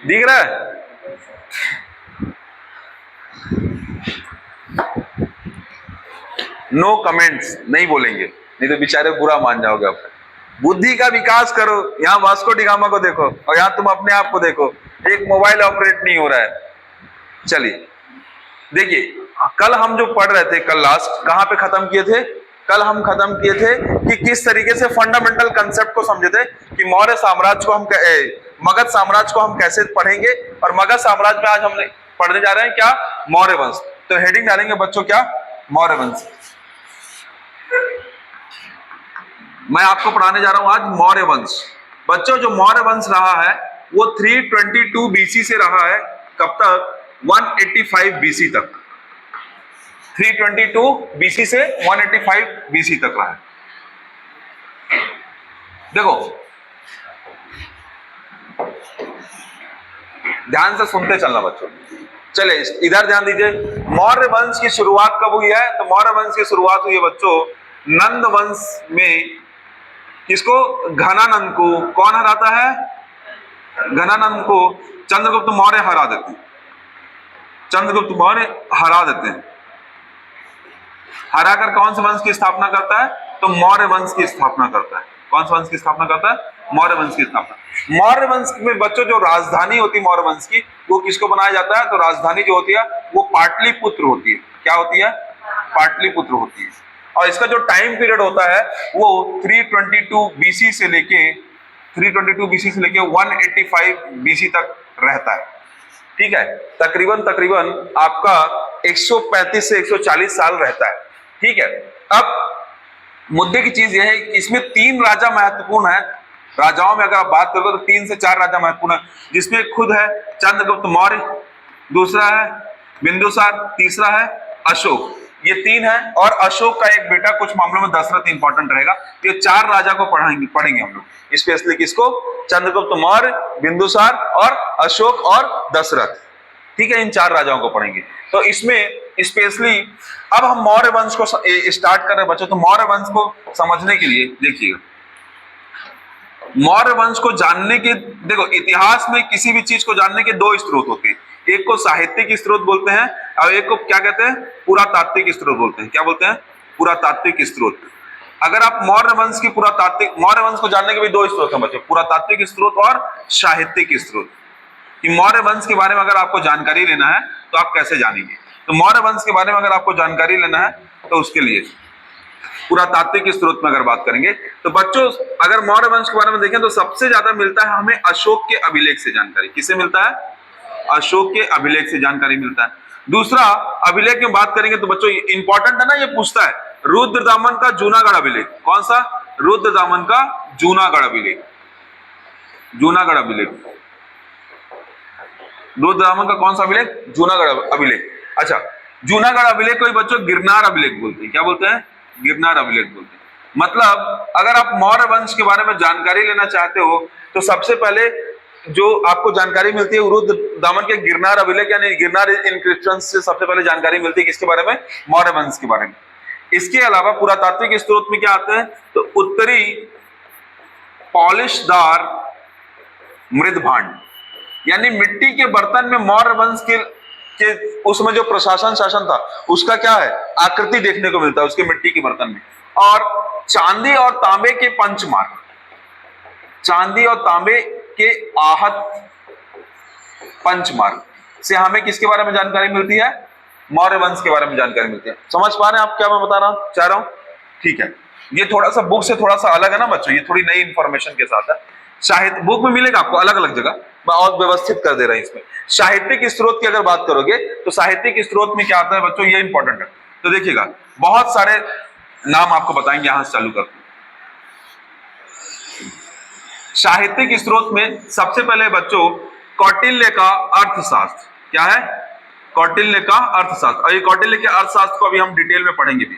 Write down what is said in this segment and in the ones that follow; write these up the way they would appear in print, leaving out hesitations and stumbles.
दिख रहा है? नो कमेंट्स नहीं बोलेंगे, नहीं तो बेचारे बुरा मान जाओगे आप। बुद्धि का विकास करो। यहाँ वास्को डी गामा को देखो और यहाँ तुम अपने आप को देखो, एक मोबाइल ऑपरेट नहीं हो रहा है। चलिए देखिए, कल हम जो पढ़ रहे थे, कल लास्ट कहां पे खत्म किए थे? कल हम खत्म किए थे कि किस तरीके से फंडामेंटल कंसेप्ट को समझे थे कि मौर्य साम्राज्य को हम मगध साम्राज्य को हम कैसे पढ़ेंगे। और मगध साम्राज्य में आज हम पढ़ने जा रहे हैं क्या? मौर्य वंश। तो हेडिंग डालेंगे बच्चों क्या? मौर्य वंश। मैं आपको पढ़ाने जा रहा हूं आज मौर्य वंश। बच्चों जो मौर्य वंश रहा है वो 322 बीसी से रहा है। कब तक? 185 बीसी तक। 322 बीसी से 185 बीसी तक रहा है। देखो ध्यान से सुनते चलना बच्चों। चले इधर ध्यान दीजिए। मौर्य वंश की शुरुआत कब हुई है? तो मौर्य वंश की शुरुआत हुई है बच्चों नंद वंश में। किसको? घनानंद को। कौन हराता है? घनानंद को चंद्रगुप्त मौर्य हरा देते हैं। चंद्रगुप्त मौर्य हरा देते हैं। हराकर कौन से वंश की स्थापना करता है? तो मौर्य वंश की स्थापना करता है। कौन से वंश की स्थापना करता है? मौर्य वंश की स्थापना। मौर्य वंश में बच्चों जो राजधानी होती है मौर्य वंश की, वो किसको बनाया जाता है? तो राजधानी जो होती है वो पाटलिपुत्र होती है। क्या होती है? पाटलिपुत्र होती है। और इसका जो टाइम पीरियड होता है वो 322 बीसी से लेके 185 बीसी तक रहता है। ठीक है, तकरीबन आपका 135 से 140 साल रहता है। ठीक है, अब मुद्दे की चीज यह है कि इसमें 3 राजा महत्वपूर्ण है। राजाओं में अगर आप बात करोगे तो 3 से 4 राजा महत्वपूर्ण है, जिसमें खुद है चंद्रगुप्त मौर्य, दूसरा है बिंदुसार, तीसरा है अशोक। ये 3 है और अशोक का एक बेटा, कुछ मामलों में दशरथ इंपॉर्टेंट रहेगा। तो ये 4 राजा को पढ़ेंगे हम लोग स्पेशली। किसको? चंद्रगुप्त मौर्य, बिंदुसार और अशोक और दशरथ। ठीक है, इन 4 राजाओं को पढ़ेंगे। तो इसमें स्पेशली अब हम मौर्य वंश को स्टार्ट कर रहे हैं बच्चों। तो मौर्य वंश को समझने के लिए देखिएगा, मौर्य वंश को जानने के, देखो इतिहास में किसी भी चीज को जानने के 2 स्रोत होते हैं। एक को साहित्यिक स्रोत बोलते हैं और एक को क्या कहते हैं? पुरातात्विक स्रोत बोलते हैं। क्या बोलते हैं? पुरातात्विक स्रोत। अगर आप मौर्य वंश को जानने के भी 2 स्रोत हैं बच्चों, पुरातात्विक स्रोत और साहित्यिक स्रोत। कि मौर्य वंश के बारे में अगर आपको जानकारी लेना है तो आप कैसे जानेंगे? तो मौर्य वंश के बारे में अगर आपको जानकारी लेना है तो उसके लिए पुरातात्विक स्रोत में अगर बात करेंगे तो बच्चों अगर मौर्य वंश के बारे में देखें तो सबसे ज्यादा मिलता है हमें अशोक के अभिलेख से जानकारी। किससे मिलता है? अशोक के अभिलेख से जानकारी मिलता है। दूसरा अभिलेख में बात करेंगे तो बच्चों इंपॉर्टेंट है ना, ये पूछता है रुद्रदामन का जूनागढ़ अभिलेख। कौन सा? रुद्रदामन का जूनागढ़ अभिलेख। जूनागढ़ अभिलेख, रुद्रदामन का कौन सा अभिलेख? जूनागढ़ अभिलेख। अच्छा, जूनागढ़ अभिलेख को बच्चों गिरनार अभिलेख बोलते हैं। क्या बोलते हैं? गिरनार अभिलेख बोलते हैं। मतलब अगर आप मौर्य वंश के बारे में जानकारी लेना चाहते हो तो सबसे पहले जो आपको जानकारी मिलती है रुद्रदामन के गिरनार अभिलेख यानी गिरनार इंस्क्रिप्शन से सबसे पहले जानकारी मिलती है। किसके बारे में? मौर्य वंश के बारे में। इसके अलावा पुरातात्विक स्रोत में क्या आते हैं? तो उत्तरी पॉलिशदार मृदभांड यानी मिट्टी के बर्तन में मौर्य वंश के उसमें जो प्रशासन शासन था उसका क्या है? आकृति देखने को मिलता है उसके मिट्टी के बर्तन में। और चांदी और तांबे के पंचमार्ग, चांदी और तांबे के आहत पंचमार्ग से हमें किसके बारे में जानकारी मिलती है? मौर्य वंश के बारे में जानकारी मिलती है। समझ पा रहे हैं आप क्या मैं बता रहा चाह रहा हूं? ठीक है, ये थोड़ा सा बुक से थोड़ा सा अलग है ना बच्चों, ये थोड़ी नई इंफॉर्मेशन के साथ है। साहित्य बुक में मिलेगा आपको अलग अलग जगह, मैं और व्यवस्थित कर दे रहा हूं इसमें। साहित्यिक स्रोत की अगर बात करोगे तो साहित्यिक स्रोत में क्या आता है बच्चों? ये इंपॉर्टेंट है। तो देखिएगा बहुत सारे नाम आपको बताएंगे, यहां से चालू करते हैं। साहित्यिक स्रोत में सबसे पहले बच्चों कौटिल्य का अर्थशास्त्र। क्या है? कौटिल्य का अर्थशास्त्र। और ये कौटिल्य के अर्थशास्त्र को अभी हम डिटेल में पढ़ेंगे भी।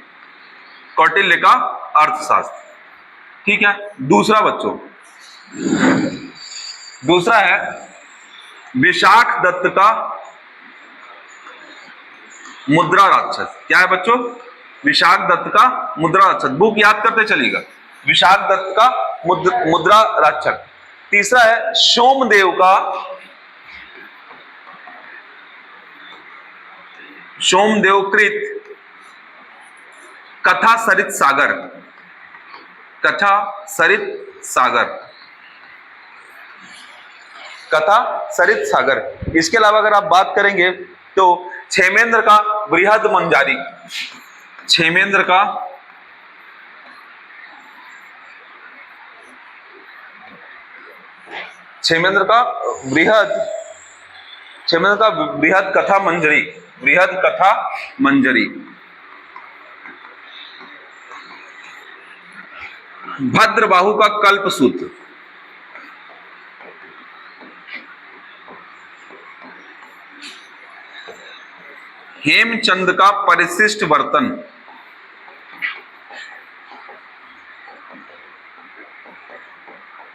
कौटिल्य का अर्थशास्त्र, ठीक है। दूसरा बच्चों, दूसरा है विशाख दत्त का मुद्रा राक्षस। क्या है बच्चों? विशाख दत्त का मुद्रा राक्षस। बुक याद करते चलिएगा, विशाख दत्त का मुद्रा राक्षस। तीसरा है सोमदेवकृत कथा सरित सागर, कथा सरित सागर, कथा सरित सागर। इसके अलावा अगर आप बात करेंगे तो क्षेमेंद्र का बृहद मंजारी, क्षेमेंद्र का बृहद कथा मंजरी, बृहद कथा मंजरी। भद्रबाहु का कल्पसूत्र, हेमचंद का परिशिष्ट वर्तन,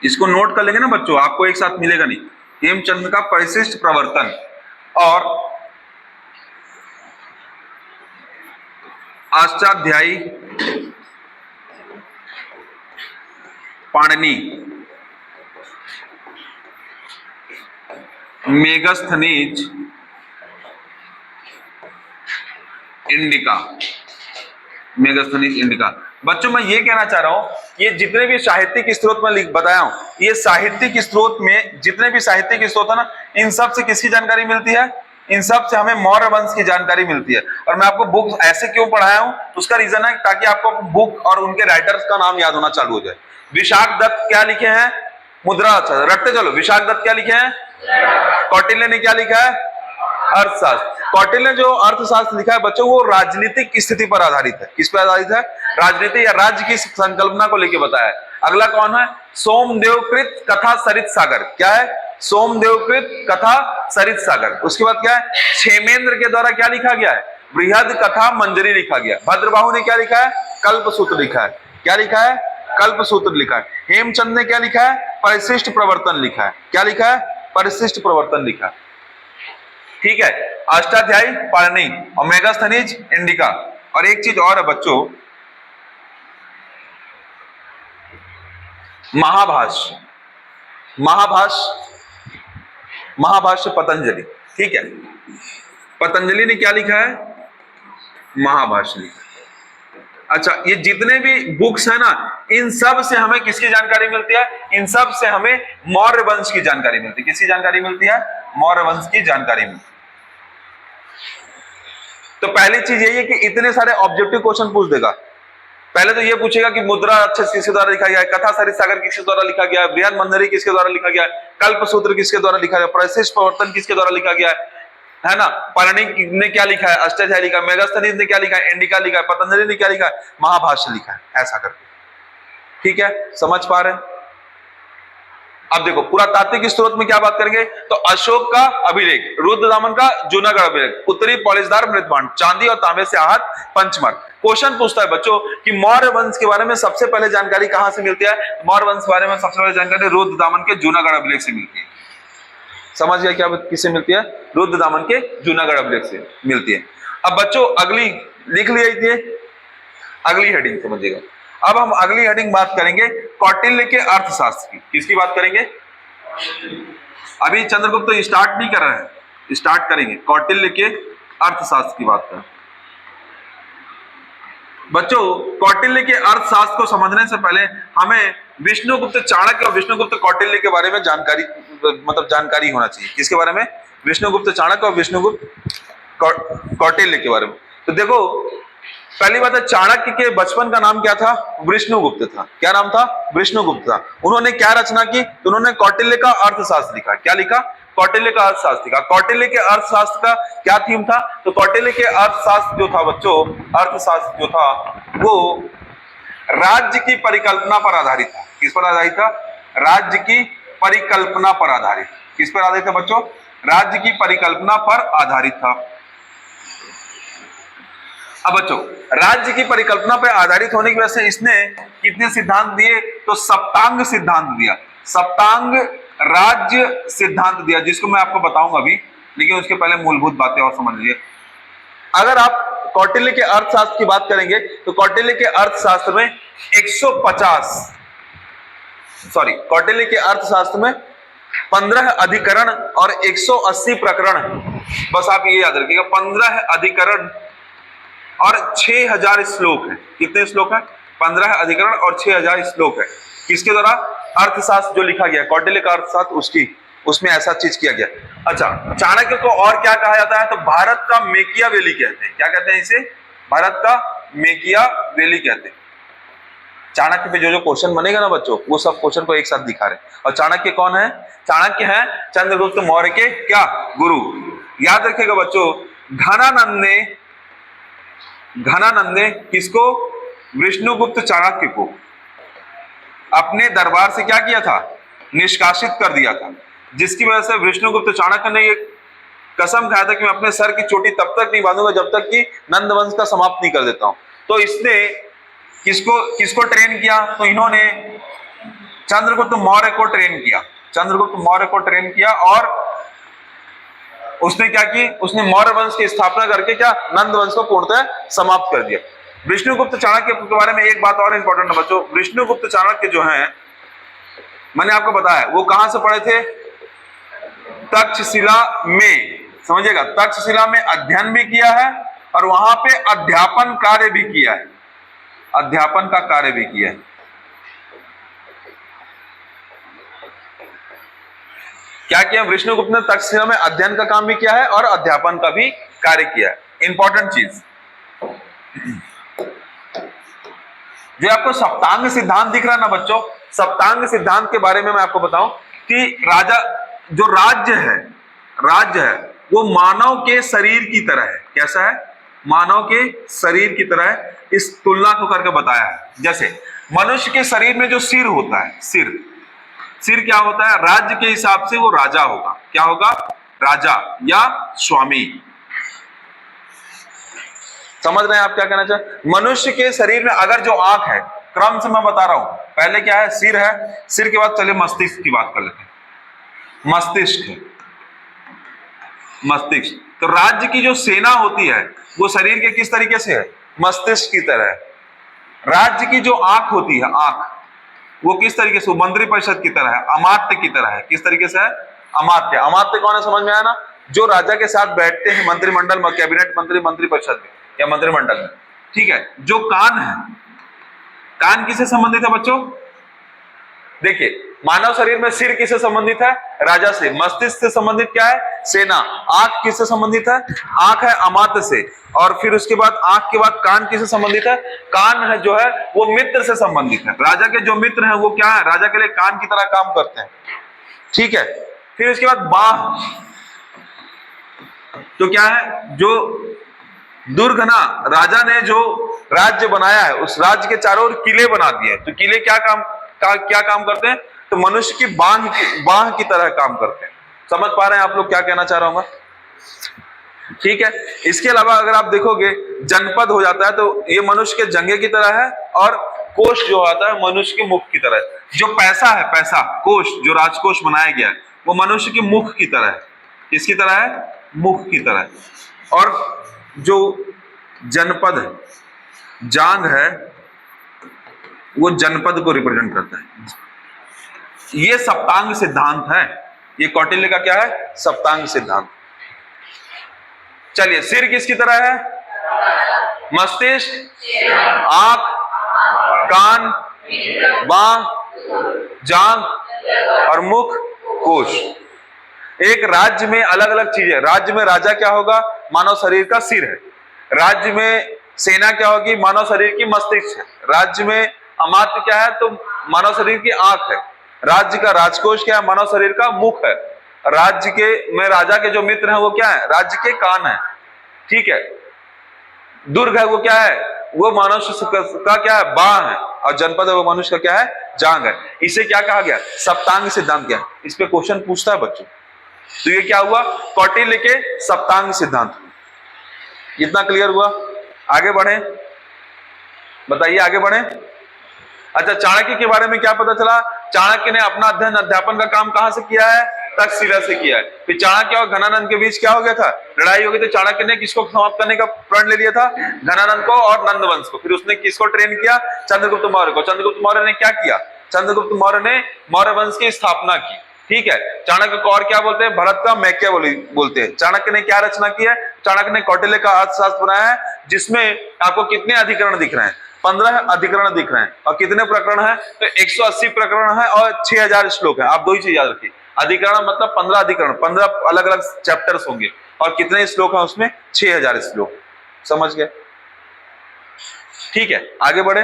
इसको नोट कर लेंगे ना बच्चों, आपको एक साथ मिलेगा नहीं। हेमचंद का परिशिष्ट प्रवर्तन और अष्टाध्यायी पाणिनि, मेगास्थनीज इंडिका, मेगास्थनीज इंडिका। बच्चों मैं ये कहना चाह रहा हूं ये जितने भी साहित्यिक स्रोत में बताया हूं, ये साहित्यिक स्रोत में जितने भी साहित्यिक स्रोत है ना, इन सब से किसकी जानकारी मिलती है? इन सब से हमें मौर्य वंश की जानकारी मिलती है। और मैं आपको बुक ऐसे क्यों पढ़ाया हूं, उसका रीजन है ताकि आपको बुक और उनके राइटर्स का नाम याद होना चालू हो जाए। विशाख दत्त क्या लिखे हैं? मुद्रा, अच्छा रटते चलो। विशाख दत्त क्या लिखे हैं? कौटिल्य ने क्या लिखा है? अर्थशास्त्र। कौटिल्य ने जो अर्थशास्त्र लिखा है बच्चों, वो राजनीतिक स्थिति पर आधारित है। किस पर आधारित है? राजनीति या राज्य की संकल्पना को लेकर बताया है। अगला कौन है? सोमदेवकृत कथा सरित सागर। क्या है? सोमदेवकृत कथा सरित सागर। उसके बाद क्या है? क्षेमेंद्र के द्वारा क्या लिखा गया है? बृहद कथा मंजरी लिखा गया। भद्रबाहु ने क्या लिखा है? कल्पसूत्र लिखा है। क्या लिखा है? कल्पसूत्र लिखा है। हेमचंद ने क्या लिखा है? परिशिष्ट प्रवर्तन लिखा है। क्या लिखा है? परिशिष्ट प्रवर्तन लिखा है। ठीक है, अष्टाध्यायी पाणिनि और मेगास्थनीज इंडिका। और एक चीज और है बच्चों, महाभाष्य, महाभाष्य पतंजलि। ठीक है, पतंजलि ने क्या लिखा है? महाभाष्य लिखा। अच्छा, ये जितने भी बुक्स है ना, इन सब से हमें किसकी जानकारी मिलती है? इन सब से हमें मौर्य वंश की जानकारी मिलती है। किसकी जानकारी मिलती है? मौर्य वंश की जानकारी मिलती है। तो पहली चीज यही है कि इतने सारे ऑब्जेक्टिव क्वेश्चन पूछ देगा। पहले तो ये पूछेगा कि मुद्रा अक्षर किसके द्वारा लिखा गया है, कथा सरित सागर किसके द्वारा लिखा गया है, बृहद मंजरी किसके द्वारा लिखा गया है, कल्पसूत्र किसके द्वारा लिखा गया, परिशिष्ट प्रवर्तन किसके द्वारा लिखा गया है ना, पाणिनि ने क्या लिखा है, अष्टाध्यायी लिखा, मेगास्थनीज ने क्या लिखा है, इंडिका लिखा है, पतंजलि ने क्या लिखा है, महाभाष्य लिखा है। ऐसा करके ठीक है, समझ पा रहे हैं? अब देखो पुरातात्विक स्रोत में क्या बात करेंगे, तो अशोक का अभिलेख, रुद्रदामन का जूनागढ़ अभिलेख, उत्तरी पॉलिशदार मृतभांड, चांदी और तांबे से आहत पंचमढ़। क्वेश्चन पूछता है बच्चों कि मौर्य वंश के बारे में सबसे पहले जानकारी कहां से मिलती है? मौर्य वंश के बारे में सबसे पहले जानकारी रुद्रदामन के जूनागढ़ अभिलेख से मिलती है। समझ गया क्या किससे मिलती है? रुद्रदामन के जूनागढ़ अभिलेख से मिलती है। अब बच्चों अगली लिख लिया, अगली हेडिंग समझिएगा। अब हम अगली हेडिंग बात करेंगे कौटिल्य के अर्थशास्त्र की। किसकी बात करेंगे? अभी चंद्रगुप्त तो स्टार्ट नहीं कर रहे हैं, स्टार्ट करेंगे। कौटिल्य के अर्थशास्त्र की बात करें बच्चों। कौटिल्य के अर्थशास्त्र को समझने से पहले हमें विष्णुगुप्त चाणक्य और विष्णुगुप्त कौटिल्य के बारे में जानकारी होना चाहिए। किसके बारे में? विष्णुगुप्त चाणक्य और विष्णुगुप्त कौटिल्य के बारे में। तो देखो पहली बात है, चाणक्य के बचपन का नाम क्या था? विष्णुगुप्त था। क्या नाम था? विष्णुगुप्त था। उन्होंने क्या रचना की? तो उन्होंने कौटिल्य का अर्थशास्त्र लिखा। क्या लिखा? कौटिल्य का अर्थशास्त्र लिखा। कौटिल्य के अर्थशास्त्र का क्या थीम था? तो कौटिल्य के अर्थशास्त्र जो था बच्चों, अर्थशास्त्र जो था वो राज्य की परिकल्पना पर आधारित था। किस पर आधारित था? राज्य की परिकल्पना पर आधारित। किस पर आधारित था बच्चों? राज्य की परिकल्पना पर आधारित था। अब बच्चों राज्य की परिकल्पना पर आधारित होने की वजह से इसने कितने सिद्धांत दिए? तो सप्तांग सिद्धांत दिया। सप्तांग राज्य सिद्धांत दिया, जिसको मैं आपको बताऊंगा अभी, लेकिन उसके पहले मूलभूत बातें और समझ लीजिए। अगर आप कौटिल्य के अर्थशास्त्र की बात करेंगे तो कौटिल्य के अर्थशास्त्र में 150 सॉरी, कौटिल्य के अर्थशास्त्र में 15 अधिकरण और 180 प्रकरण है। बस आप ये याद रखिएगा, 15 अधिकरण और 6000 श्लोक है। कितने श्लोक है? 15 अधिकरण और 6000 श्लोक है। किसके द्वारा? अर्थशास्त्र जो लिखा गया, कौटिल्य का अर्थशास्त्र, उसमें ऐसा चीज किया गया। अच्छा, चाणक्य को और क्या कहा जाता है? तो भारत का मेकियावेली कहते हैं। क्या कहते हैं इसे? भारत का मेकियावेली कहते हैं। चाणक्य पे जो जो क्वेश्चन बनेगा ना बच्चों, वो सब क्वेश्चन को एक साथ दिखा रहे हैं। और चाणक्य कौन है? चाणक्य है चंद्रगुप्त मौर्य के क्या? गुरु। याद रखिएगा बच्चों, घनानंद ने किसको? विष्णुगुप्त चाणक्य को अपने दरबार से क्या किया था? निष्कासित कर दिया था। जिसकी वजह से विष्णुगुप्त चाणक्य ने ये कसम खाया था कि मैं अपने सर की चोटी तब तक नहीं बांधूंगा जब तक कि नंद वंश का समाप्त नहीं कर देता हूं। तो इसने किसको ट्रेन किया? तो इन्होंने चंद्रगुप्त मौर्य को ट्रेन किया। चंद्रगुप्त मौर्य को ट्रेन किया और उसने क्या की? उसने मौर्य वंश की स्थापना करके क्या? नंद वंश को पूर्णतः समाप्त कर दिया। विष्णुगुप्त चाणक्य के बारे में एक बात और इंपॉर्टेंट है बच्चों। विष्णुगुप्त चाणक्य जो हैं, मैंने आपको बताया वो कहां से पढ़े थे? तक्षशिला में। समझिएगा, तक्षशिला में अध्ययन भी किया है और वहां पे अध्यापन कार्य भी किया है। अध्यापन का कार्य भी किया है। क्या किया? विष्णुगुप्त ने तक्षशिला में अध्ययन का काम भी किया है और अध्यापन का भी कार्य किया है। इंपॉर्टेंट चीज जो आपको सप्तांग सिद्धांत दिख रहा है ना बच्चों, सप्तांग सिद्धांत के बारे में मैं आपको बताऊं कि राज्य है वो मानव के शरीर की तरह है। कैसा है? मानव के शरीर की तरह है। इस तुलना को करके बताया है। जैसे मनुष्य के शरीर में जो सिर होता है, सिर क्या होता है? राज्य के हिसाब से वो राजा होगा। क्या होगा? राजा या स्वामी। समझ रहे हैं आप क्या कहना चाहे? मनुष्य के शरीर में अगर जो आंख है, क्रम से मैं बता रहा हूं, पहले क्या है? सिर है। सिर के बाद चलिए मस्तिष्क की बात कर लेते हैं। मस्तिष्क है, मस्तिष्क। तो राज्य की जो सेना होती है वो शरीर के किस तरीके से है? मस्तिष्क की तरह है। राज्य की जो आंख होती है, आंख, वो किस तरीके से? मंत्रिपरिषद की तरह है, अमात्य की तरह है। किस तरीके से है? अमात्य। अमात्य कौन है? समझ में आया ना? जो राजा के साथ बैठते हैं मंत्रिमंडल में, कैबिनेट मंत्री, मंत्रिपरिषद में या मंत्रिमंडल में। ठीक है। जो कान है, कान किससे संबंधित है बच्चों? देखिए, मानव शरीर में सिर किससे संबंधित है? राजा से। मस्तिष्क से संबंधित क्या है? सेना। आंख किससे संबंधित है? आंख है अमात्य से। और फिर उसके बाद आंख के बाद कान किससे संबंधित है? कान है जो है वो मित्र से संबंधित है। राजा के जो मित्र हैं वो क्या है? राजा के लिए कान की तरह काम करते हैं। ठीक है। फिर उसके बाद बाह, तो क्या है? जो दुर्ग ना, राजा ने जो राज्य बनाया है उस राज्य के चारों ओर किले बना दिए। तो किले क्या काम करते हैं? तो मनुष्य की बाह की तरह काम करते हैं। समझ पा रहे हैं आप लोग क्या कहना चाह रहा हूं मैं? ठीक है। इसके अलावा अगर आप देखोगे, जनपद हो जाता है तो ये मनुष्य के जंघे की तरह है और कोष जो आता है मनुष्य के मुख की तरह है। जो पैसा है, पैसा कोष, जो राजकोष बनाया गया है वो मनुष्य के मुख की तरह है। किसकी तरह है? मुख की तरह है। और जो जनपद है, जांग है, वो जनपद को रिप्रेजेंट करता है। ये सप्तांग सिद्धांत है। ये कौटिल्य का क्या है? सप्तांग सिद्धांत। चलिए, सिर किसकी तरह है? मस्तिष्क, आंख, कान, बांह, जांघ और मुख, कोश। एक राज्य में अलग अलग चीजें। राज्य में राजा क्या होगा? मानव शरीर का सिर है। राज्य में सेना क्या होगी? मानव शरीर की मस्तिष्क है। राज्य में अमात्य क्या है? तो मानव शरीर की आंख है। राज्य का राजकोष क्या है? मानव शरीर का मुख है। राज्य के में राजा के जो मित्र हैं वो क्या है? राज्य के कान है। ठीक है। दुर्ग है वो क्या है? वो मनुष्य का क्या है? बाह है। और जनपद है वो मनुष्य का क्या है? जांग है। इसे क्या कहा गया? सप्तांग सिद्धांत। क्या? इस पे क्वेश्चन पूछता है बच्चों। तो ये क्या हुआ? कौटिल्य के सप्तांग सिद्धांत। इतना क्लियर हुआ? आगे बढ़े, बताइए आगे बढ़े। अच्छा, चाणक्य के बारे में क्या पता चला? चाणक्य ने अपना अध्ययन अध्यापन का काम कहां से किया है? तक्षशिला से किया है। फिर चाणक्य और घनानंद के बीच क्या हो गया था? लड़ाई हो गई। तो चाणक्य ने किसको समाप्त करने का प्रण ले लिया था? घनानंद को और नंद वंश को। फिर उसने किसको ट्रेन किया? चंद्रगुप्त मौर्य को। चंद्रगुप्त मौर्य ने क्या किया? चंद्रगुप्त मौर्य ने मौर्य वंश की स्थापना की। ठीक है, चाणक्य को और क्या बोलते हैं? भरत का मैकियावेली बोलते हैं। चाणक्य ने क्या रचना की है? चाणक्य ने कौटिल्य का अर्थशास्त्र बनाया है, जिसमें आपको कितने अधिकरण दिख रहे हैं? 15 अधिकरण दिख रहे हैं। और कितने प्रकरण है? तो 180 प्रकरण है और 6000 श्लोक है। आप दो ही चीज याद रखिए, अधिकरण मतलब 15 अधिकरण, 15 अलग अलग चैप्टर्स होंगे। और कितने श्लोक है उसमें? 6000 श्लोक। समझ गए? ठीक है, आगे बढ़े।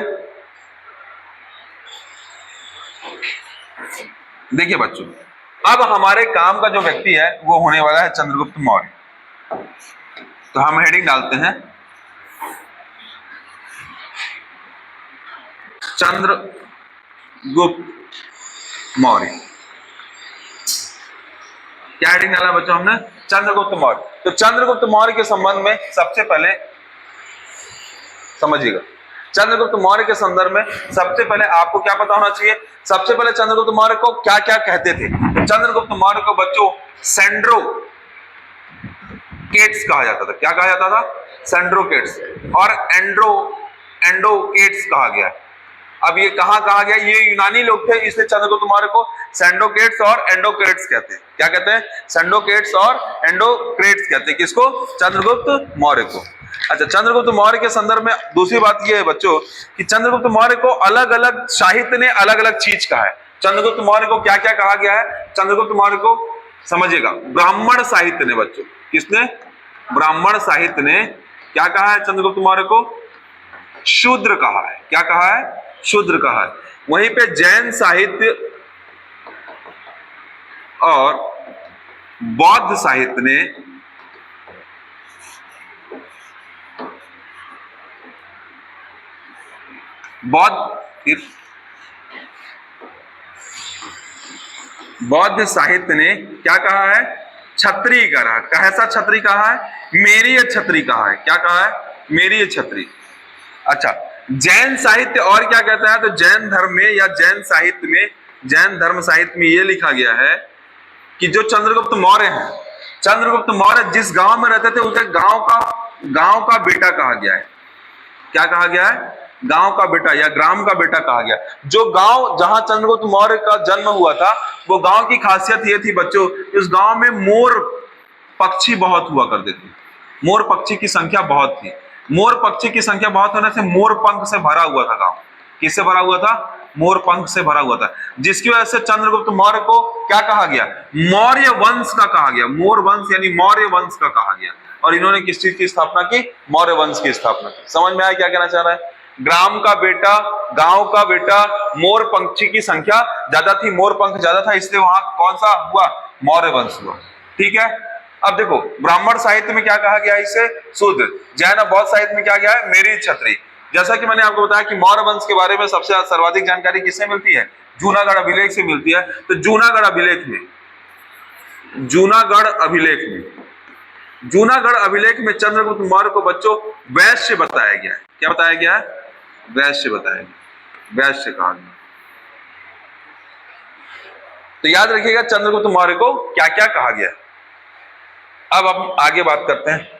देखिए बच्चों, अब हमारे काम का जो व्यक्ति है वो होने वाला है चंद्रगुप्त मौर्य। तो हम हेडिंग डालते हैं चंद्रगुप्त मौर्य। क्या हेडिंग डाला बच्चों हमने? चंद्रगुप्त मौर्य। तो चंद्रगुप्त मौर्य के संबंध में सबसे पहले समझिएगा, चंद्रगुप्त मौर्य के संदर्भ में सबसे पहले आपको क्या पता होना चाहिए? सबसे पहले चंद्रगुप्त मौर्य को क्या क्या कहते थे? तो चंद्रगुप्त मौर्य को बच्चों सेंड्रोकेट्स कहा जाता था। क्या कहा जाता था? सेंड्रोकेट्स। और एंडोकेट्स कहा गया। अब ये कहां कहा गया? ये यूनानी लोग थे, इसलिए चंद्रगुप्त मौर्य को सेंडोकेट्स और एंडोक्रेट्स कहते हैं। क्या कहते हैं? सेंडोकेट्स और एंडोक्रेट्स कहते हैं। किसको? चंद्रगुप्त मौर्य को। अच्छा, चंद्रगुप्त मौर्य के संदर्भ में दूसरी बात यह है बच्चों कि चंद्रगुप्त मौर्य को अलग अलग साहित्य ने अलग अलग चीज कहा है। चंद्रगुप्त मौर्य को क्या क्या कहा गया है? चंद्रगुप्त मौर्य को समझिएगा, ब्राह्मण साहित्य ने बच्चों, किसने? ब्राह्मण साहित्य ने क्या कहा है? चंद्रगुप्त मौर्य को शूद्र कहा है। क्या कहा है? शूद्र कहा है। वहीं पे जैन साहित्य और बौद्ध साहित्य ने बौद्ध साहित्य ने क्या कहा है? क्षत्रिय कहा। कैसा क्षत्रिय कहा है? मेरीय क्षत्रिय कहा है। क्या कहा है? मेरीय क्षत्रिय। अच्छा, जैन साहित्य और क्या कहता है? तो जैन धर्म में या जैन साहित्य में, जैन धर्म साहित्य में यह लिखा गया है कि जो चंद्रगुप्त मौर्य हैं, चंद्रगुप्त मौर्य जिस गांव में रहते थे उसे गांव का बेटा कहा गया है। क्या कहा गया है? गांव का बेटा या ग्राम का बेटा कहा गया। जो गांव जहां चंद्रगुप्त मौर्य का जन्म हुआ था, वो गांव की खासियत यह थी बच्चों, इस गांव में मोर पक्षी बहुत हुआ करते थे। मोर पक्षी की संख्या बहुत थी। मोर पक्षी की संख्या बहुत होने से मोर पंख से भरा हुआ था गांव। किससे भरा हुआ था? मोर पंख से भरा हुआ था, जिसकी वजह से चंद्रगुप्त मौर्य को क्या कहा गया? मौर्य वंश का कहा गया। मोर वंश यानी मौर्य वंश का कहा गया। और इन्होंने किस चीज की स्थापना की? मौर्य वंश की स्थापना की। समझ में आया क्या कहना चाह रहा है? ग्राम का बेटा, गांव का बेटा, मोर पंक्षी की संख्या ज्यादा थी, मोर पंख ज्यादा था, इसलिए वहां कौन सा हुआ? मौर्य वंश हुआ। ठीक है, अब देखो ब्राह्मण साहित्य में क्या कहा गया है? इसे शूद्र। जैन और बौद्ध साहित्य में क्या गया है? मेरी क्षत्रिय। जैसा कि मैंने आपको बताया कि मौर्य वंश के बारे में सबसे सर्वाधिक जानकारी किससे मिलती है? जूनागढ़ अभिलेख से मिलती है। तो जूनागढ़ अभिलेख में चंद्रगुप्त मौर्य को बच्चों वैश्य बताया गया है। क्या बताया गया है? वैश्य बताया गया, वैश्य कहा गया। तो याद रखिएगा चंद्रगुप्त मौर्य को क्या क्या कहा गया। अब हम आगे बात करते हैं।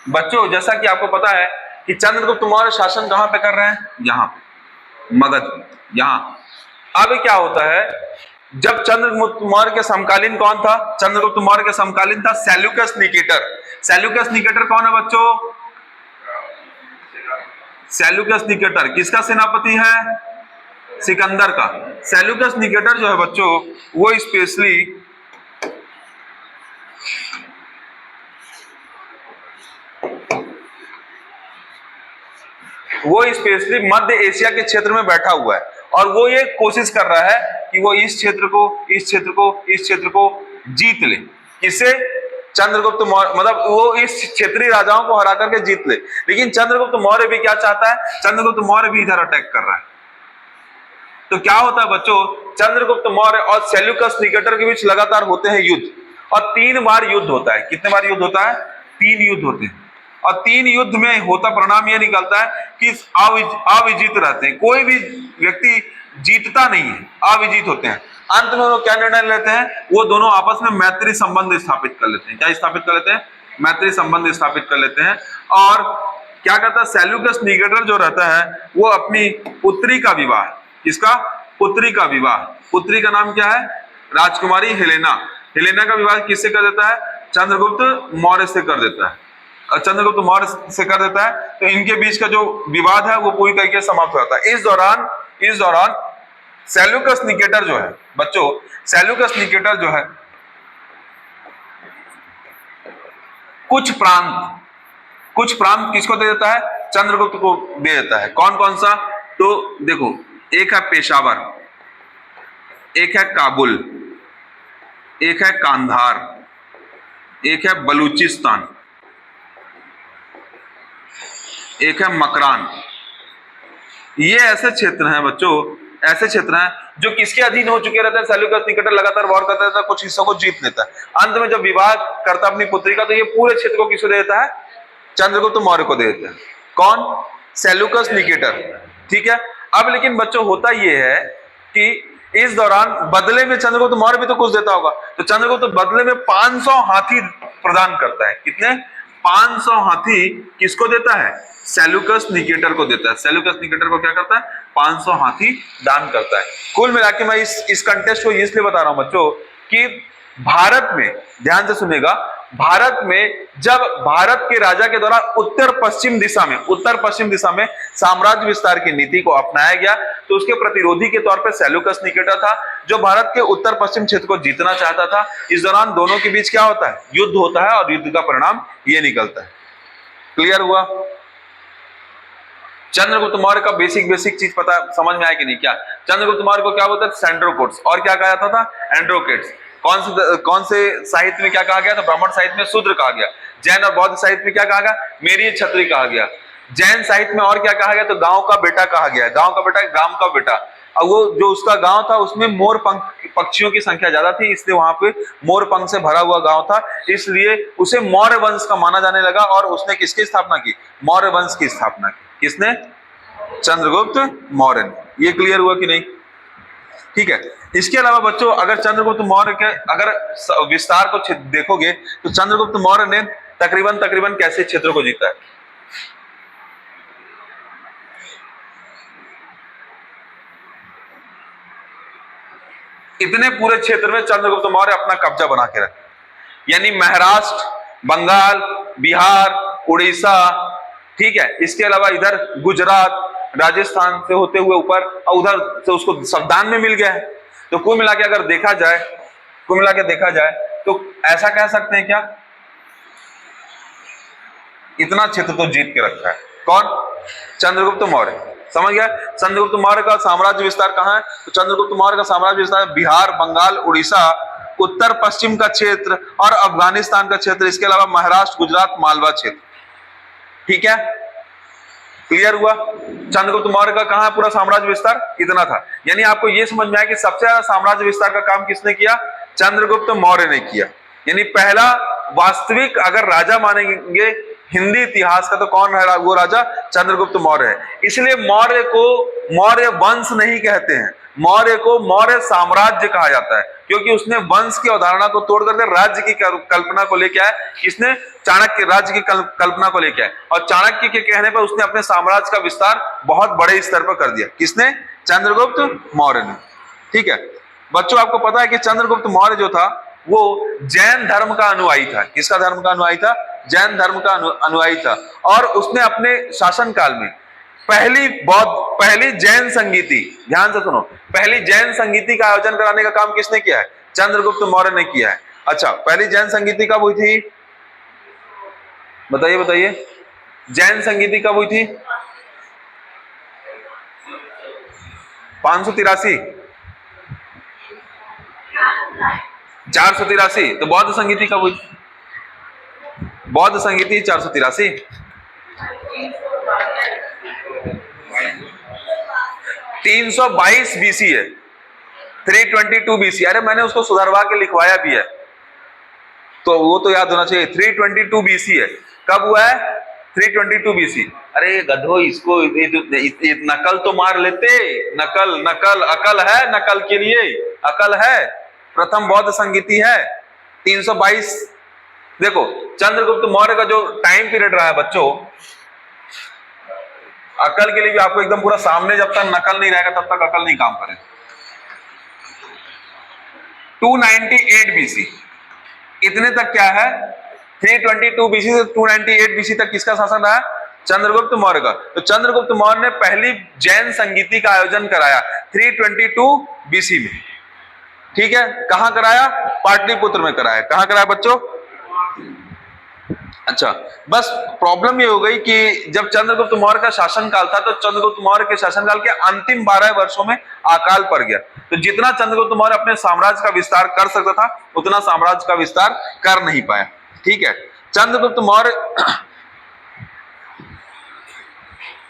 बच्चों, जैसा कि आपको पता है कि चंद्रगुप्त मौर्य शासन कहां पे कर रहे हैं? यहां पे, मगध में, यहां। अब क्या होता है, जब चंद्रगुप्त मौर्य के समकालीन कौन था? चंद्रगुप्त मौर्य के समकालीन था सेल्यूकस निकेटर। सेल्यूकस निकेटर कौन है बच्चों? सेल्यूकस निकेटर किसका सेनापति है? सिकंदर का। सेल्यूकस निकेटर जो है बच्चों, वो स्पेशली मध्य एशिया के क्षेत्र में बैठा हुआ है। और वो ये कोशिश कर रहा है कि वो इस क्षेत्र को जीत ले। किससे? चंद्रगुप्त मौर्य, मतलब वो इस क्षेत्रीय राजाओं को हरा करके जीत ले। लेकिन चंद्रगुप्त मौर्य भी क्या चाहता है? चंद्रगुप्त मौर्य भी इधर अटैक कर रहा है। तो क्या होता है बच्चों, चंद्रगुप्त मौर्य और सेल्यूकस निकेटर के बीच लगातार होते हैं युद्ध। और 3 बार युद्ध होता है। कितने बार युद्ध होता है? 3 युद्ध होते हैं। और 3 युद्ध में होता परिणाम यह निकलता है कि अविजित रहते हैं, कोई भी व्यक्ति जीतता नहीं है, अविजित होते हैं। अंत में वो क्या निर्णय लेते हैं, वो दोनों आपस में मैत्री संबंध स्थापित कर लेते हैं। क्या स्थापित कर लेते हैं? मैत्री संबंध स्थापित कर लेते हैं। और क्या करता है, सेल्यूकस निकेटर जो रहता है वो अपनी पुत्री का विवाह, किसका? पुत्री का विवाह, पुत्री का नाम क्या है? राजकुमारी हेलेना। हेलेना का विवाह किससे कर देता है? चंद्रगुप्त मौर्य से कर देता है। और चंद्रगुप्त मौर्य से कर देता है तो इनके बीच का जो विवाद है वो पूरी तरीके से समाप्त हो जाता है। इस दौरान सेल्यूकस निकेटर जो है बच्चों, सेल्यूकस निकेटर जो है कुछ प्रांत किसको दे देता है? चंद्रगुप्त को दे देता है। कौन कौन सा? तो देखो, एक है पेशावर, एक है काबुल, एक है कांधार, एक है बलूचिस्तान, एक है मकरान। ये ऐसे क्षेत्र हैं बच्चों, ऐसे क्षेत्र हैं जो किसके अधीन हो चुके रहते हैं? सेल्यूकस निकेटर लगातार वॉर करता रहता है, कुछ हिस्सों को जीत लेता है। अंत में जब विवाह करता अपनी पुत्री का तो ये पूरे क्षेत्र को किसको दे देता है? चंद्रगुप्त मौर्य को दे देता है। कौन? Seleucus Nicator. ठीक है। अब लेकिन बच्चों होता ये है कि इस दौरान बदले में चंद्रगुप्त मौर्य भी तो कुछ देता होगा, तो चंद्रगुप्त बदले में 500 हाथी प्रदान करता है। कितने? 500 हाथी किसको देता है? सेल्यूकस निकेटर को देता है। सेल्यूकस निकेटर को क्या करता है? 500 हाथी दान करता है। कुल मिला के मैं इस कंटेस्ट को इसलिए बता रहा हूं बच्चों कि भारत में, ध्यान से सुनेगा, भारत में जब भारत के राजा के द्वारा उत्तर पश्चिम दिशा में साम्राज्य विस्तार की नीति को अपनाया गया तो उसके प्रतिरोधी के तौर पर सेल्यूकस निकेटर था जो भारत के उत्तर पश्चिम क्षेत्र को जीतना चाहता था। इस दौरान दोनों के बीच क्या होता है? युद्ध होता है और युद्ध का परिणाम ये निकलता है। क्लियर हुआ? चंद्रगुप्त मौर्य का बेसिक चीज पता समझ में आया कि नहीं? क्या चंद्रगुप्त मौर्य को क्या बोलते हैं? सेंड्रोकोट्स। और क्या कहा जाता था? एंड्रोकेट्स। कौन से साहित्य में क्या कहा गया? तो ब्राह्मण साहित्य में शूद्र कहा गया। जैन और बौद्ध साहित्य में क्या कहा गया? मेरी छत्री कहा गया। जैन साहित्य में और क्या कहा गया? तो गांव का बेटा कहा गया। गांव का बेटा, गांव का बेटा। और वो जो उसका गांव था उसमें मोर पक्षियों की संख्या ज्यादा थी, इसलिए वहां पे मोर पंख से भरा हुआ गांव था, इसलिए उसे मौर्य वंश का माना जाने लगा। और उसने किसकी स्थापना की? मौर्य वंश की स्थापना की। किसने? चंद्रगुप्त मौर्य ने। ये क्लियर हुआ कि नहीं? ठीक है। इसके अलावा बच्चों अगर चंद्रगुप्त मौर्य के अगर विस्तार को देखोगे तो चंद्रगुप्त मौर्य ने तकरीबन कैसे क्षेत्रों को जीता है? इतने पूरे क्षेत्र में चंद्रगुप्त मौर्य अपना कब्जा बना के रखे, यानी महाराष्ट्र, बंगाल, बिहार, उड़ीसा, ठीक है, इसके अलावा इधर गुजरात, राजस्थान से होते हुए ऊपर और उधर से उसको संविधान में मिल गया है। तो कुल मिला के अगर देखा जाए तो ऐसा कह सकते हैं क्या, इतना क्षेत्र तो जीत के रखा है। कौन? चंद्रगुप्त मौर्य। समझ गया? चंद्रगुप्त मौर्य का साम्राज्य विस्तार कहां है? तो चंद्रगुप्त मौर्य का साम्राज्य विस्तार बिहार, बंगाल, उड़ीसा, उत्तर पश्चिम का क्षेत्र और अफगानिस्तान का क्षेत्र, इसके अलावा महाराष्ट्र, गुजरात, मालवा क्षेत्र। ठीक है, क्लियर हुआ? चंद्रगुप्त मौर्य का कहां है पूरा साम्राज्य विस्तार? इतना था। यानी आपको यह समझ में आया कि सबसे ज्यादा साम्राज्य विस्तार का काम किसने किया? चंद्रगुप्त मौर्य ने किया। यानी पहला वास्तविक अगर राजा मानेंगे हिंदी इतिहास का तो कौन है? वो राजा चंद्रगुप्त मौर्य है। इसलिए मौर्य को मौर्य वंश नहीं कहते हैं, मौर्य को मौर्य साम्राज्य कहा जाता है, क्योंकि उसने वंश की अवधारणा को तोड़ करके राज्य की कल्पना को लेके आया। किसने? चाणक्य राज्य की कल्पना को लेके आए और चाणक्य के कहने पर उसने अपने साम्राज्य का विस्तार बहुत बड़े स्तर पर कर दिया। किसने? चंद्रगुप्त मौर्य ने। ठीक है बच्चों, आपको पता है कि चंद्रगुप्त मौर्य जो था वो जैन धर्म का अनुयायी था। किसका धर्म का अनुयायी था? जैन धर्म का अनुयायी था। और उसने अपने शासनकाल में पहली जैन संगीति, ध्यान से सुनो, पहली जैन संगीति का आयोजन कराने का काम किसने किया है? चंद्रगुप्त मौर्य ने किया है। अच्छा, पहली जैन संगीति कब हुई थी? बताइए जैन संगीति कब हुई थी? 583, 483। तो बौद्ध संगीति कब हुई? बौद्ध संगीति 483। 322 BC है, 322 BC। अरे मैंने उसको सुधरवा के लिखवाया भी है, तो वो तो याद होना चाहिए। 322 BC है। कब हुआ है? 322 BC। अरे गधो, इसको ये नकल तो मार लेते, नकल नकल अकल है, नकल के लिए अकल है। प्रथम बौद्ध संगीति है 322। देखो चंद्रगुप्त मौर्य का जो टाइम पीरियड रहा है बच्चों, अकल के लिए भी आपको एकदम पूरा सामने, जब तक नकल नहीं रहेगा तब तक अकल नहीं काम करेगा। 298 BC इतने तक क्या है, 322 BC से 298 BC तक किसका शासन रहा? चंद्रगुप्त मौर्य का। तो चंद्रगुप्त मौर्य ने पहली जैन संगीति का आयोजन कराया 322 BC में। ठीक है, कहां कराया? पाटलिपुत्र में कराया। कहां कराया बच्चों? अच्छा, बस प्रॉब्लम ये हो गई कि जब चंद्रगुप्त मौर्य का शासनकाल था तो चंद्रगुप्त मौर्य के शासनकाल के अंतिम 12 वर्षों में अकाल पड़ गया। तो जितना चंद्रगुप्त मौर्य अपने साम्राज्य का विस्तार कर सकता था उतना साम्राज्य का विस्तार कर नहीं पाया। ठीक है, चंद्रगुप्त मौर्य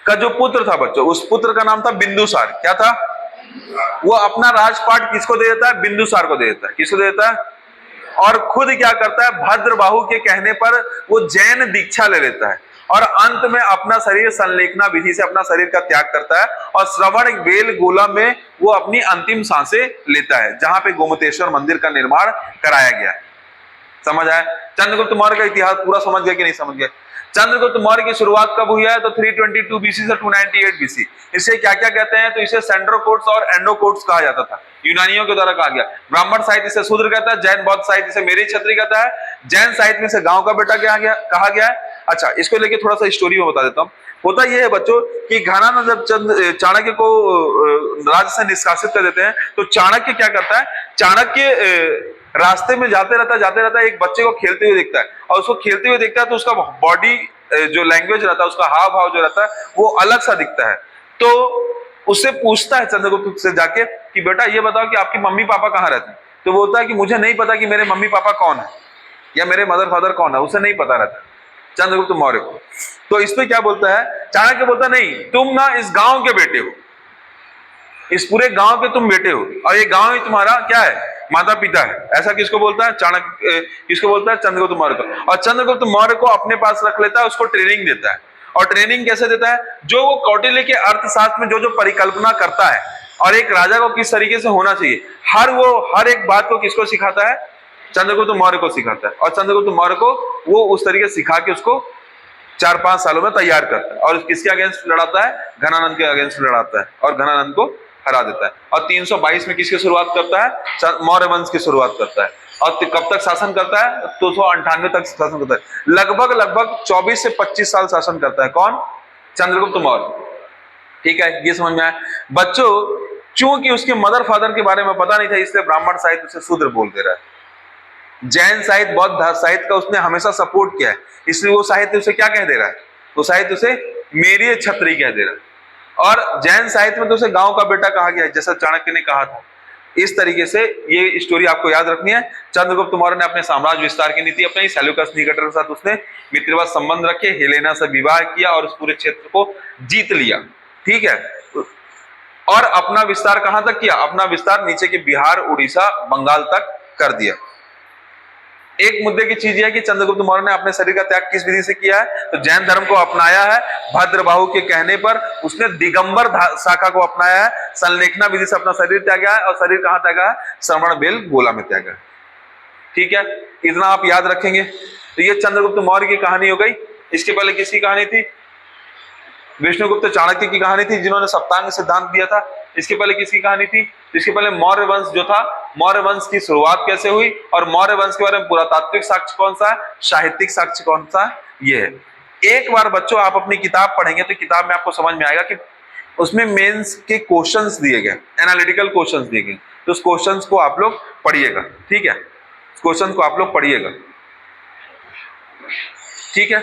का जो पुत्र था बच्चों, उस पुत्र का नाम था बिंदुसार। क्या था? वो अपना राजपाट किसको दे देता है? बिंदुसार को दे देता है। किसको दे देता है? और खुद क्या करता है? भद्रबाहु के कहने पर वो जैन दीक्षा ले लेता है और अंत में अपना शरीर संलेखना विधि से अपना शरीर का त्याग करता है और श्रवण बेल गोला में वो अपनी अंतिम सांसें लेता है, जहां पे गोमतेश्वर मंदिर का निर्माण कराया गया। समझ आया? चंद्रगुप्त मौर्य का इतिहास पूरा समझ गया कि नहीं समझ गया? चंद्रगुप्त मौर्य की शुरुआत कब हुई है? तो 322 BC से 298 BC। इसे क्या क्या कहते हैं? तो इसे सेंड्रोकोट्स और एंडोकोट्स कहा जाता था, यूनानियों के द्वारा कहा गया। ब्राह्मण साहित्य इसे शूद्र कहता है, जैन बौद्ध साहित्य इसे मेरी क्षत्रिय कहता है, जैन साहित्य में इसे गांव का बेटा कहा गया है। अच्छा, इसको लेके थोड़ा सा स्टोरी में बता देता हूँ। होता यह है बच्चों कि घनानंद जब चाणक्य को राज्य से निष्कासित कर देते हैं तो चाणक्य क्या करता है? चाणक्य रास्ते में जाते रहता है, एक बच्चे को खेलते हुए देखता है और उसको खेलते हुए देखता है तो उसका बॉडी जो लैंग्वेज रहता है, उसका हाव भाव जो रहता है वो अलग सा दिखता है। तो उससे पूछता है चंद्रगुप्त से जाके कि बेटा ये बताओ कि आपकी मम्मी पापा कहाँ रहते हैं? तो बोलता है कि मुझे नहीं पता कि मेरे मम्मी पापा कौन है या मेरे मदर फादर कौन है, उसे नहीं पता रहता चंद्रगुप्त मौर्य को। तो इस पे क्या बोलता है चाणक्य? बोलता नहीं, तुम ना इस गांव के बेटे हो, इस पूरे गांव के तुम बेटे हो और ये गांव ही तुम्हारा क्या है? माता पिता है। ऐसा किसको बोलता है? चाणक्य किसको बोलता है? चंद्रगुप्त मौर्य को। और चंद्रगुप्त मौर्य को अपने पास रख लेता है, उसको ट्रेनिंग देता है। और ट्रेनिंग कैसे देता है? जो वो कौटिल्य के अर्थशास्त्र में जो जो परिकल्पना करता है और एक राजा को किस तरीके से होना चाहिए, हर एक बात को किसको सिखाता है? चंद्रगुप्त मौर्य को सिखाता है। और चंद्रगुप्त मौर्य को वो उस तरीके से सिखा के उसको 4-5 सालों में तैयार करता है और किसके अगेंस्ट लड़ाता है? घनानंद के अगेंस्ट लड़ाता है और घनानंद को हरा देता है। और 322 में किसकी शुरुआत करता है? मौर्य वंश की शुरुआत करता है। और कब तक शासन करता है? 298 तक शासन करता है। लगभग 24 से 25 साल शासन करता है। कौन? चंद्रगुप्त मौर्य। ठीक है, ये समझ में आया बच्चों? चूंकि उसके मदर फादर के बारे में पता नहीं था इसलिए ब्राह्मण साहित्य उसे शूद्र बोल दे रहा है। जैन साहित्य बौद्ध साहित्य का उसने हमेशा सपोर्ट किया है, इसलिए वो साहित्य उसे क्या कह दे रहा है? वो साहित्य उसे मेरी क्षत्रिय कह दे रहा है। और जैन साहित्य में तो उसे गांव का बेटा कहा गया है, जैसा चाणक्य ने कहा था। इस तरीके से ये स्टोरी आपको याद रखनी है। चंद्रगुप्त मौर्य ने अपने साम्राज्य विस्तार की नीति अपनाई, सेल्यूकस निकेटर के साथ उसने मित्रवत संबंध रखे, हेलेना से विवाह किया और उस पूरे क्षेत्र को जीत लिया। ठीक है, और अपना विस्तार कहां तक किया? अपना विस्तार नीचे के बिहार, उड़ीसा, बंगाल तक कर दिया। एक मुद्दे की चीज है कि चंद्रगुप्त मौर्य ने अपने शरीर का त्याग किस विधि से किया है? तो जैन धर्म को अपनाया है। भद्रबाहु के कहने पर उसने दिगंबर शाखा को अपनाया है, संलेखना विधि से अपना शरीर त्यागा है और शरीर कहां त्यागा है? श्रवण बेल गोला में त्यागा है। ठीक है, इतना आप याद रखेंगे। तो ये चंद्रगुप्त मौर्य की कहानी हो गई। इसके पहले किसकी कहानी थी? विष्णुगुप्त चाणक्य की कहानी थी, जिन्होंने सप्तांग सिद्धांत दिया था। इसके पहले किसकी कहानी थी? इसके पहले मौर्य वंश जो था, मौर्य वंश की शुरुआत कैसे हुई और मौर्य वंश के बारे में पुरातात्विक साक्ष्य कौन सा है, साहित्यिक साक्ष्य कौन सा है, ये है। एक बार बच्चों आप अपनी किताब पढ़ेंगे तो किताब में आपको समझ में आएगा कि उसमें मेंस के क्वेश्चंस दिए गए, एनालिटिकल क्वेश्चंस दिए गए। तो उस क्वेश्चंस को आप लोग पढ़िएगा। ठीक है, क्वेश्चन को आप लोग पढ़िएगा। ठीक है।